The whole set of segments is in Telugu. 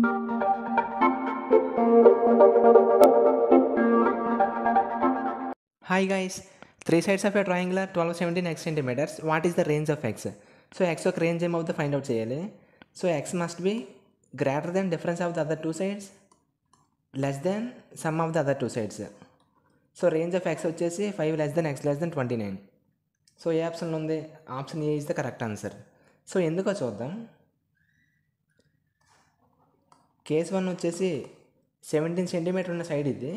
Hi guys, three sides of a triangular 12, 17 x centimeters. What is the range of x? So x యొక్క range ఏమవుతుందో find out చేయాలి. So x must be greater than difference of the other two sides, less than sum of the other two sides. So range of x వచ్చేసి 5 less than x less than 29. So ఏ ఆప్షన్లో ఉంది? Option A is the correct answer. So ఎందుకో చూద్దాం. కేస్ 1 వచ్చేసి 17 సెంటీమీటర్ ఉన్న సైడ్ ఇది.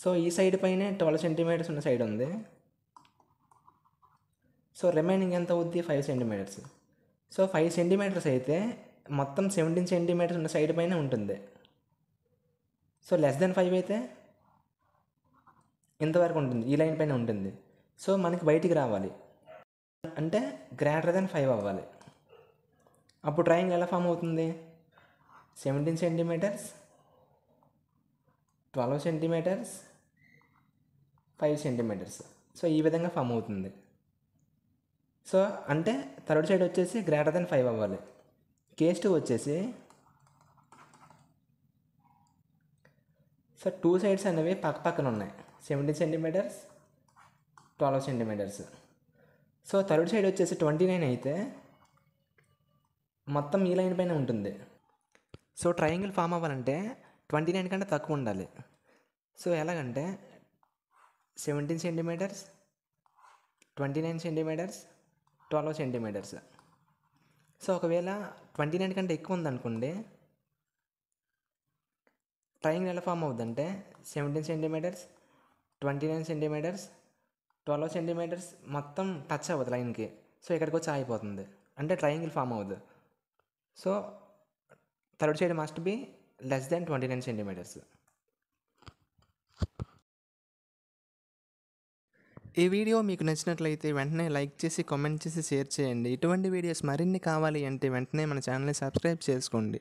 సో ఈ సైడ్ పైనే 12 సెంటీమీటర్స్ ఉన్న సైడ్ ఉంది. సో రిమైనింగ్ ఎంత అవుద్ది? 5 సెంటీమీటర్స్. సో 5 సెంటీమీటర్స్ అయితే మొత్తం 17 సెంటీమీటర్స్ ఉన్న సైడ్ పైన ఉంటుంది. సో లెస్ దెన్ 5 అయితే ఇంతవరకు ఉంటుంది, ఈ లైన్ పైన ఉంటుంది. సో మనకి బయటికి రావాలి అంటే గ్రేటర్ దెన్ 5 అవ్వాలి. అప్పుడు ట్రయాంగిల్ ఎలా ఫామ్ అవుతుంది? 17 సెంటీమీటర్స్, 12 సెంటీమీటర్స్, 5 సెంటీమీటర్స్. సో ఈ విధంగా ఫామ్ అవుతుంది. సో అంటే థర్డ్ సైడ్ వచ్చేసి గ్రేటర్ దెన్ 5 అవ్వాలి. కేస్ 2 వచ్చేసి సో టూ సైడ్స్ అనేవి పక్క పక్కన ఉన్నాయి, 17 centimetres, 12 centimetres. So third side వచ్చేసి 29 అయితే మొత్తం ఈ లైన్ పైన ఉంటుంది. సో ట్రయాంగిల్ ఫామ్ అవ్వాలంటే 29 కంటే తక్కువ ఉండాలి. సో ఎలాగంటే 17 సెంటీమీటర్స్, 29 సెంటీమీటర్స్, 12 సెంటీమీటర్స్. సో ఒకవేళ 29 కంటే ఎక్కువ ఉందనుకోండి, ట్రయాంగిల్ ఎలా ఫామ్ అవుతుందంటే 17 సెంటీమీటర్స్, 29 సెంటీమీటర్స్, 12 సెంటీమీటర్స్ మొత్తం టచ్ అవ్వదు లైన్కి. సో ఇక్కడికి వచ్చి ఆగిపోతుంది, అంటే ట్రయాంగిల్ ఫామ్ అవ్వదు. So third side must be less than 29 centimetres. ఈ వీడియో మీకు నచ్చినట్లయితే వెంటనే లైక్ చేసి కామెంట్ చేసి షేర్ చేయండి. ఇటువంటి వీడియోస్ మరిన్ని కావాలి అంటే వెంటనే మన ఛానల్ని సబ్స్క్రైబ్ చేసుకోండి.